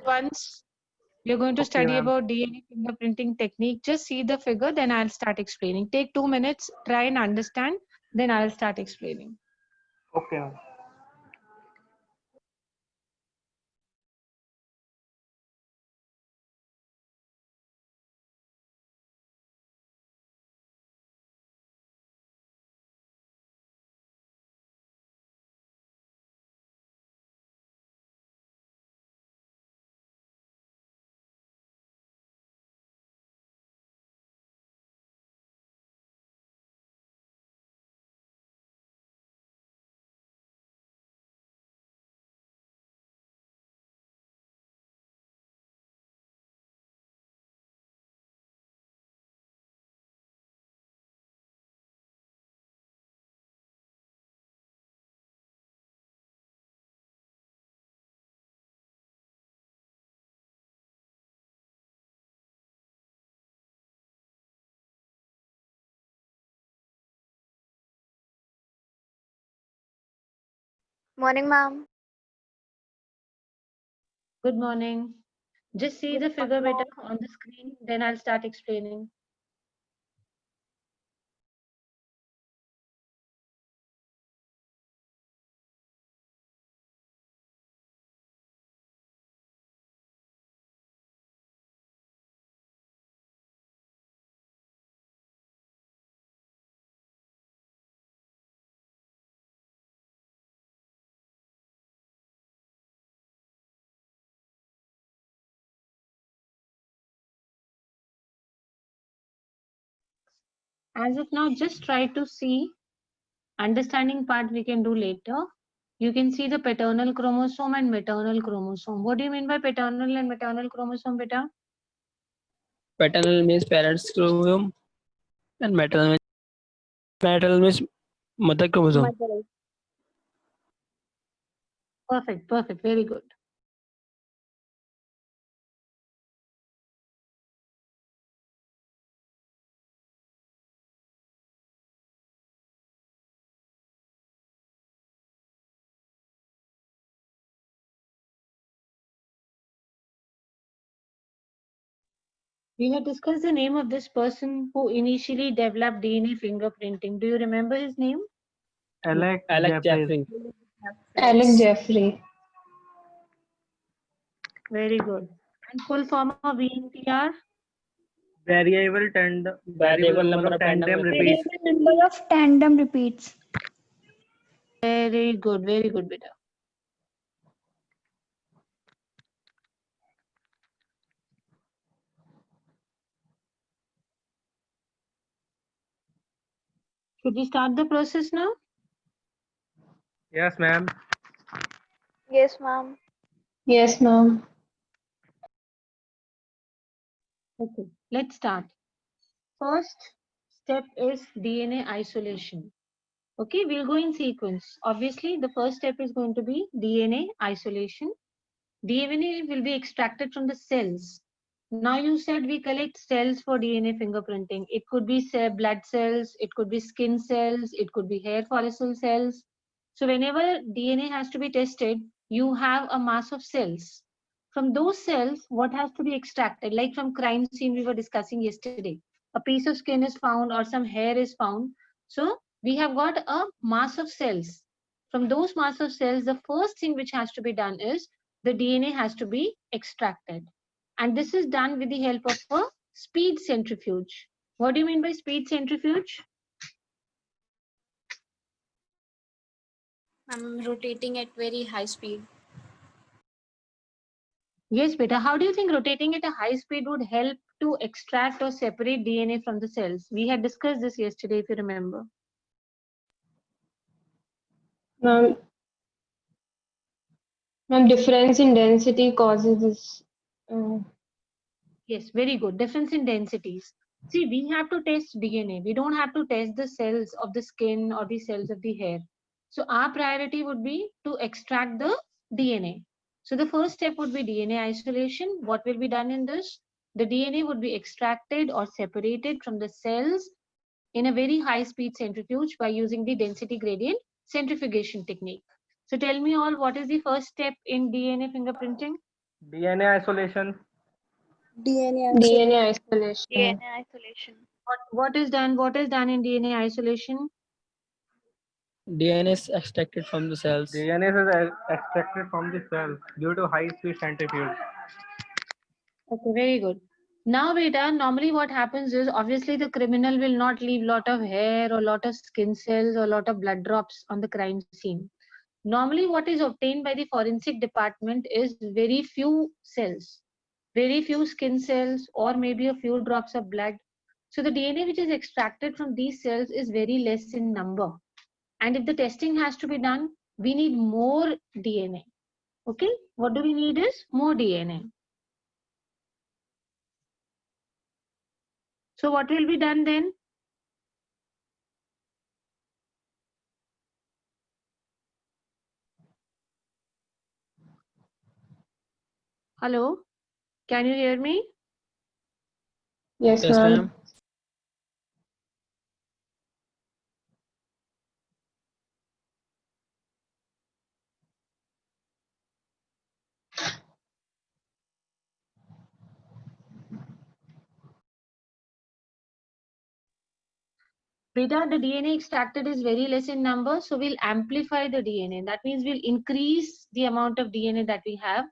once. We're going to Okay, study ma'am. about DNA fingerprinting technique. Just see the figure, then I'll start explaining. Take 2 minutes, try and understand, then I'll start explaining. Okay, ma'am. Morning, ma'am. Good morning. Just see the figure better on the screen, then I'll start explaining. As of now, just try to see. Understanding part we can do later. You can see the paternal chromosome and maternal chromosome. What do you mean by paternal and maternal chromosome, beta? Paternal means parents chromosome and maternal means mother chromosome. Perfect, perfect, very good. We had discussed the name of this person who initially developed DNA fingerprinting. Do you remember his name? Alex Alex Jeffries. Jeffrey. Alex Jeffrey. Very good. And full form of VNTR? Variable number of tandem repeats. Variable number of tandem repeats. Very good, beta. Should we start the process now? Yes, ma'am. Yes, ma'am. Yes, ma'am. Okay, let's start. First step is DNA isolation. Okay, we'll go in sequence. Obviously, the first step is going to be DNA isolation. DNA will be extracted from the cells. Now you said we collect cells for DNA fingerprinting. It could be blood cells, it could be skin cells, it could be hair follicle cells. So whenever DNA has to be tested, you have a mass of cells. From those cells, what has to be extracted? Like from crime scene we were discussing yesterday. A piece of skin is found or some hair is found. So we have got a mass of cells. From those mass of cells, the first thing which has to be done is the DNA has to be extracted. And this is done with the help of a speed centrifuge. What do you mean by speed centrifuge? I'm rotating at very high speed. Yes, beta. How do you think rotating at a high speed would help to extract or separate DNA from the cells? We had discussed this yesterday, if you remember. Ma'am, difference in density causes this. Yes, very good. Difference in densities. See, we have to test DNA. We don't have to test the cells of the skin or the cells of the hair. So our priority would be to extract the DNA. So the first step would be DNA isolation. What will be done in this? The DNA would be extracted or separated from the cells in a very high speed centrifuge by using the density gradient centrifugation technique. So tell me all, what is the first step in DNA fingerprinting? DNA isolation. DNA isolation. DNA isolation. What is done? What is done in DNA isolation? DNA is extracted from the cells. DNA is extracted from the cell due to high-speed centrifuge. Okay, very good. Now, beta, normally what happens is obviously the criminal will not leave lot of hair or lot of skin cells or lot of blood drops on the crime scene. Normally, what is obtained by the forensic department is very few cells, very few skin cells, or maybe a few drops of blood. So the DNA which is extracted from these cells is very less in number. And if the testing has to be done, we need more DNA. Okay, what do we need is more DNA. So what will be done then? Hello, can you hear me? Yes, Yes, ma'am. ma'am. Beta, the DNA extracted is very less in number, so we'll amplify the DNA. That means we'll increase the amount of DNA that we have.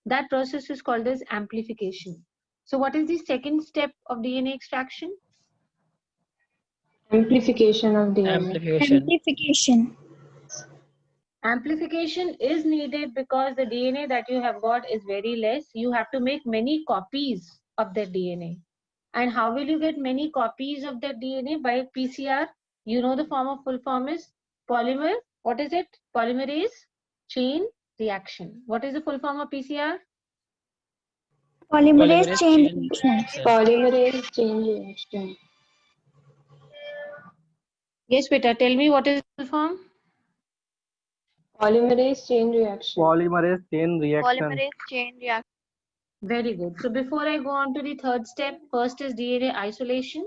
That process is called as amplification. So what is the second step of DNA extraction? Amplification of DNA. Amplification. Amplification is needed because the DNA that you have got is very less. You have to make many copies of that DNA. And how will you get many copies of that DNA? By PCR. You know the full form is polymer. What is it? Polymerase chain reaction. What is the full form of PCR? Polymerase chain reaction. Polymerase chain reaction. Yes, beta. Tell me what is the full form? Polymerase chain reaction. Polymerase chain reaction. Polymerase chain reaction. Very good. So before I go on to the third step, first is DNA isolation.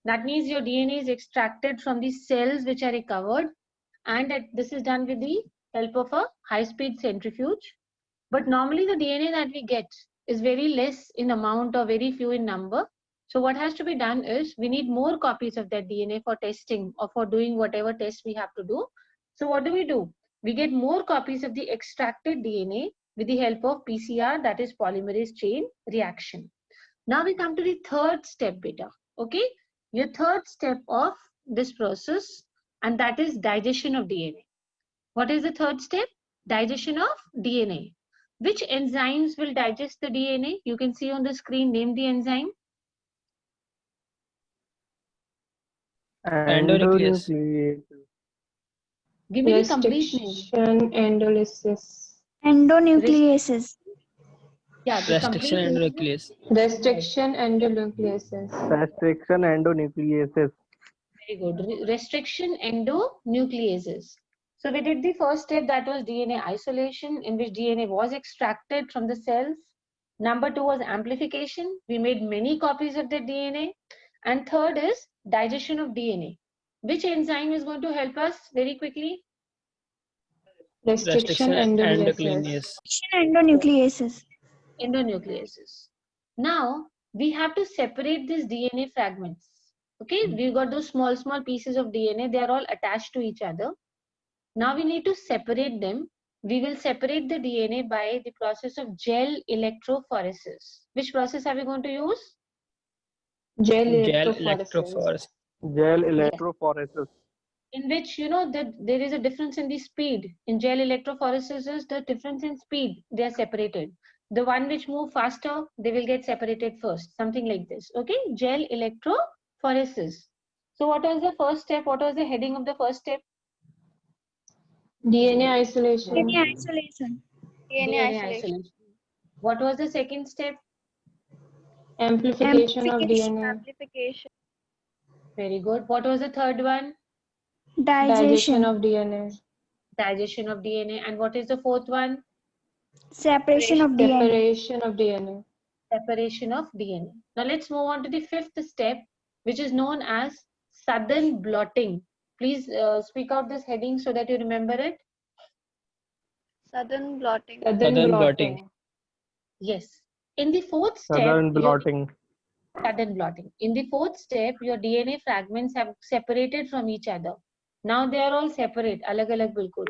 That means your DNA is extracted from the cells which are recovered, and this is done with the help of a high-speed centrifuge. But normally the DNA that we get is very less in amount or very few in number. So what has to be done is we need more copies of that DNA for testing or for doing whatever test we have to do. So what do? We get more copies of the extracted DNA with the help of PCR, that is polymerase chain reaction. Now we come to the third step, beta. Okay, your third step of this process, and that is digestion of DNA. What is the third step? Digestion of DNA. Which enzymes will digest the DNA? You can see on the screen, name the enzyme. Endonuclease. Give me the complete name. Restriction endolysis. Endonucleases. Yeah, the Restriction complete name. endonuclease. Restriction endonucleases. Restriction endonucleases. Very good. Restriction endonucleases. So we did the first step, that was DNA isolation, in which DNA was extracted from the cells. Number 2 was amplification. We made many copies of the DNA. And third is digestion of DNA. Which enzyme is going to help us very quickly? Restriction endonucleases. Endonucleases. Endonucleases. Now we have to separate these DNA fragments. Okay, we've got those small pieces of DNA. They are all attached to each other. Now we need to separate them. We will separate the DNA by the process of gel electrophoresis. Which process are we going to use? Gel Gel electrophoresis. electrophoresis. Gel electrophoresis. In which you know that there is a difference in the speed. In gel electrophoresis is the difference in speed. They are separated. The one which move faster, they will get separated first. Something like this. Okay, gel electrophoresis. So what was the first step? What was the heading of the first step? DNA isolation. DNA isolation. DNA isolation. What was the second step? Amplification of DNA. Amplification. Very good. What was the third one? Digestion Digestion. of DNA. Digestion of DNA. And what is the fourth one? Separation of DNA. Separation of DNA. Separation of DNA. Now let's move on to the fifth step, which is known as Southern blotting. Please speak out this heading so that you remember it. Southern blotting. Southern blotting. Yes. In the fourth step, Southern blotting. sudden blotting. In the fourth step, your DNA fragments have separated from each other. Now they are all separate, alag-alag bilkul.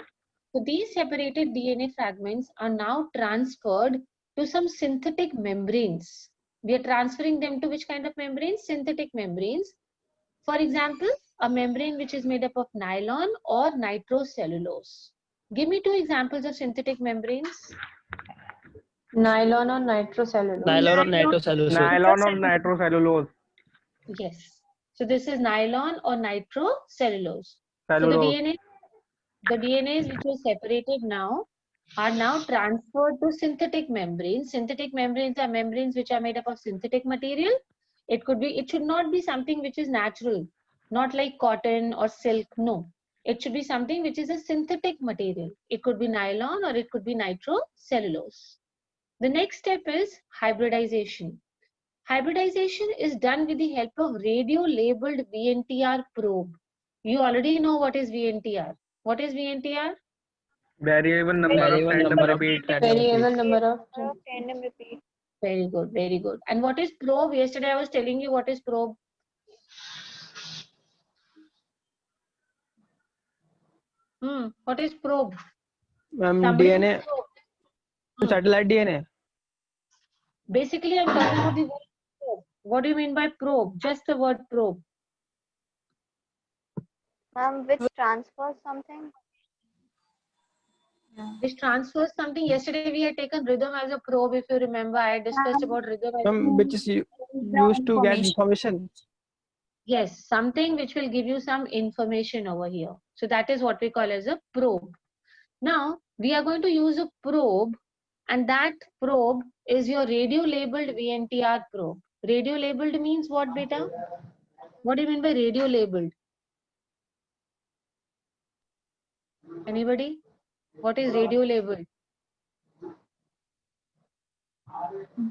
So these separated DNA fragments are now transferred to some synthetic membranes. We are transferring them to which kind of membranes? Synthetic membranes. For example, a membrane which is made up of nylon or nitrocellulose. Give me two examples of synthetic membranes. Nylon or nitrocellulose. Nylon or nitrocellulose. Nylon or nitrocellulose. Yes. So this is nylon or nitrocellulose. So the Cellulose. DNAs which were separated now are now transferred to synthetic membranes. Synthetic membranes are membranes which are made up of synthetic material. It should not be something which is natural, not like cotton or silk. No, it should be something which is a synthetic material. It could be nylon or it could be nitrocellulose. The next step is hybridization. Hybridization is done with the help of radio-labeled VNTR probe. You already know what is VNTR. What is VNTR? Variable number of Variable random number of repeats at Variable number of Random repeat. Very good, very good. And what is probe? Yesterday I was telling you what is probe. What is probe? Somebody DNA, probe. satellite DNA. Basically, I'm talking about the word probe. What do you mean by probe? Just the word probe. Which transfers something? Which transfers something. Yesterday we had taken rhythm as a probe. If you remember, I discussed about rhythm as Which is used to get information. yes, something which will give you some information over here. So that is what we call as a probe. Now we are going to use a probe, and that probe is your radio labeled VNTR probe. Radio labeled means what, beta? What do you mean by radio labeled? Anybody? What is radio labeled?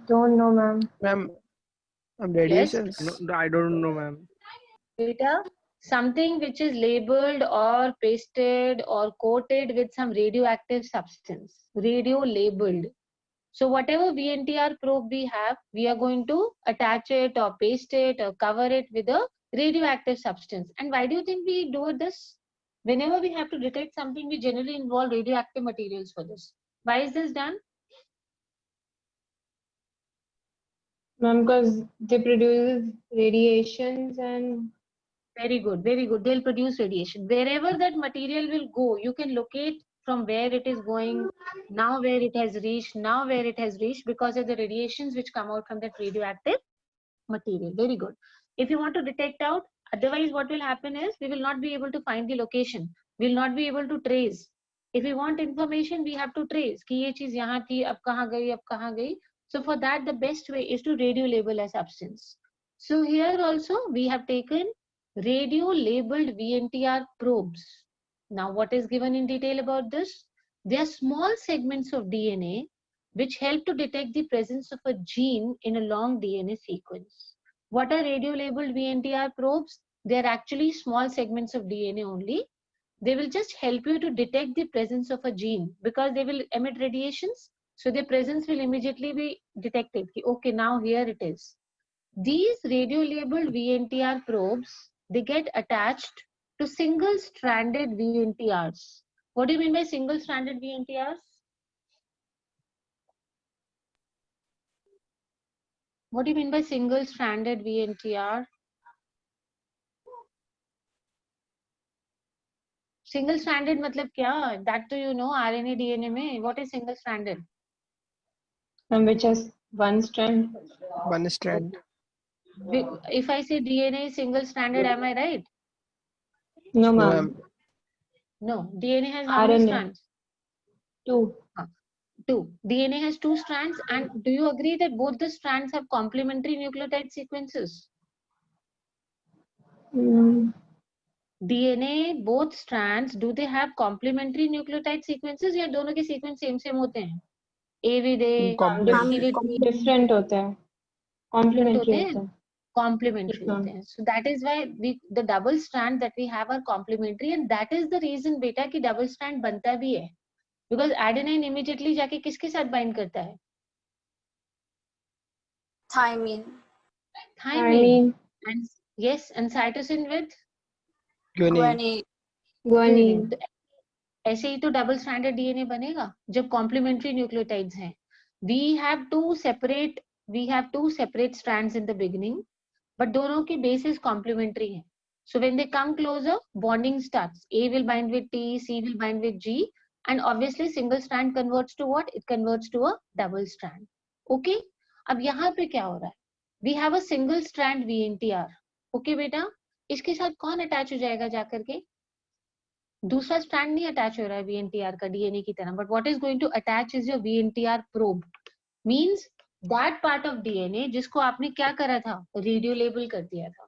Don't know, ma'am. Ma'am, radiations. No, I don't know, ma'am. Beta, something which is labeled or pasted or coated with some radioactive substance. Radio labeled. So whatever VNTR probe we have, we are going to attach it or paste it or cover it with a radioactive substance. And why do you think we do this? Whenever we have to detect something, we generally involve radioactive materials for this. Why is this done? Ma'am, because they produce radiations and Very good, very good. They'll produce radiation. Wherever that material will go, you can locate from where it is going, now where it has reached, now where it has reached, because of the radiations which come out from that radioactive material. Very good. If you want to detect out, otherwise what will happen is we will not be able to find the location. We will not be able to trace. If we want information, we have to trace. कि ये चीज यहाँ थी, अब कहाँ गई, अब कहाँ गई. So for that, the best way is to radio label a substance. So here also we have taken radio labeled VNTR probes. Now what is given in detail about this? They are small segments of DNA which help to detect the presence of a gene in a long DNA sequence. What are radio labeled VNTR probes? They are actually small segments of DNA only. They will just help you to detect the presence of a gene because they will emit radiations. So their presence will immediately be detected. Okay, now here it is. These radio labeled VNTR probes, they get attached to single stranded VNTRs. What do you mean by single stranded VNTRs? What do you mean by single stranded VNTR? Single stranded matlab kya? That do you know, RNA, DNA mein. What is single stranded? which has one strand. One strand. If I say DNA is single stranded, am I right? No, No, ma'am. ma'am. No, DNA has how many RNA. strands? 2. 2. DNA has 2 strands, and do you agree that both the strands have complementary nucleotide sequences? DNA, both strands, do they have complementary nucleotide sequences या दोनों के sequence same होते हैं? A with A, C with B. Different होते हैं. Complementary होते होते हैं? हैं. Complementary Yes, होते हैं. So that is why the double strand that we have are complementary, and that is the reason बेटा कि double strand बनता भी है. Because adenine immediately जाके किसके साथ bind करता है? Thymine. Thymine. And yes, and cytosine with Guanine. Guanine. Guanine. तो ऐसे ही तो डबल स्ट्रैंडेड डीएनए बनेगा जब कॉम्प्लीमेंट्री न्यूक्लियोटाइड्स हैं. We have two separate strands in the beginning, but दोनों की bases complementary हैं. So when they come closer, bonding starts. A will bind with T, C will bind with G, and obviously single strand converts to what? It converts to a double strand. Okay? अब यहाँ पे क्या हो रहा है? We have a single strand VNTR. Okay बेटा? इसके साथ कौन अटैच हो जाएगा जाकर के? दूसरा स्ट्रैंड नहीं अटैच हो रहा है VNTR का डीएनए की तरह, but what is going to attach is your VNTR probe. Means that part of DNA जिसको आपने क्या करा था, रेडियो लेबल कर दिया था,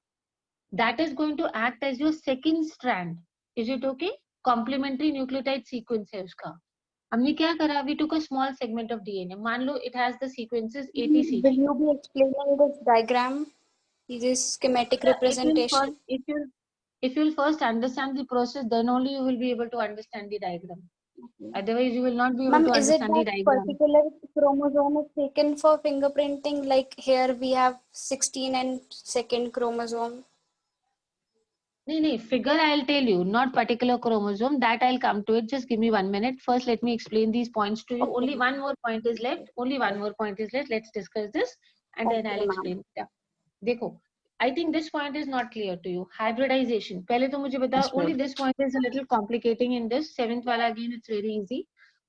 that is going to act as your second strand. Is it okay? Complementary nucleotide sequence है उसका. हमने क्या करा, we took a small segment of DNA. मान लो it has the sequences ATC. Will you be explaining this diagram? This schematic representation? If you'll first understand the process, then only you will be able to understand the diagram. Otherwise, you will not be able Ma'am, to is it understand the that diagram. particular chromosome is taken for fingerprinting? Like here we have 16 and second chromosome. No, figure I'll tell you, not particular chromosome. That I'll come to it. Just give me 1 minute. First, let me explain these points to you. Okay. Only one more point is left. Only one more point is left. Let's discuss this, and then Okay, I'll ma'am. explain. Yeah. देखो, I think this point is not clear to you. Hybridization. पहले तो मुझे बताओ. Yes, ma'am. Only this point is a little complicating in this. Seventh वाला again, it's very easy.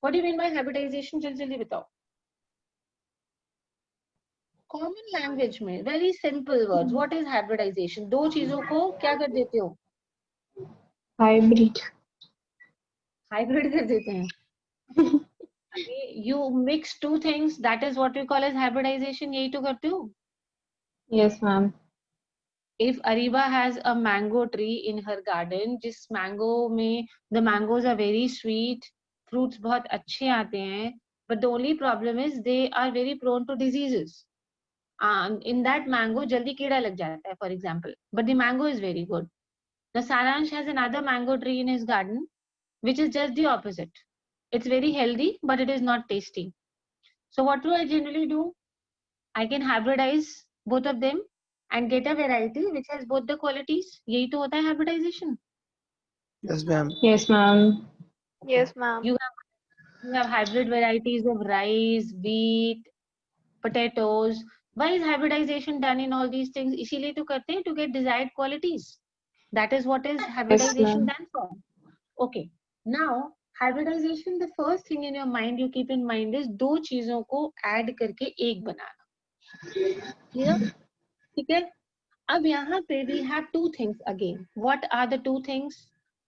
What do you mean by hybridization? जल्दी बताओ. Common language में very simple words. What is hybridization? दो चीजों को क्या कर देते हो? Hybrid. हाइब्रिड कर देते हैं. You mix two things, that is what we call as hybridization. यही तो करते हो. Yes, ma'am. If Ariba has a mango tree in her garden, जिस mango में the mangoes are very sweet, fruits बहुत अच्छे आते हैं, but the only problem is they are very prone to diseases. In that mango जल्दी कीड़ा लग जाता है, for example, but the mango is very good. Now Saransh has another mango tree in his garden, which is just the opposite. It's very healthy, but it is not tasty. So what do I generally do? I can hybridize both of them and get a variety which has both the qualities. यही तो होता है hybridization. Yes, ma'am. Yes, ma'am. Yes, ma'am. You have hybrid varieties of rice, wheat, potatoes. Why is hybridization done in all these things? इसीलिए तो करते हैं, to get desired qualities. That is what is hybridization ma'am. done for. Okay. Now hybridization, the first thing in your mind you keep in mind is दो चीजों को add करके एक बनाना. Clear? ठीक है. अब यहाँ पे we have two things again. What are the two things?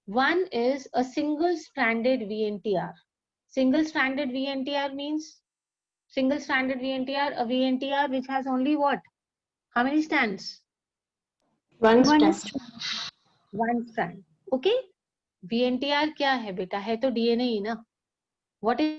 One is a single stranded VNTR. Single stranded VNTR means single stranded VNTR, a VNTR which has only what? How many strands? One One strand. One strand. Okay? VNTR क्या है बेटा? है तो DNA ही ना. What is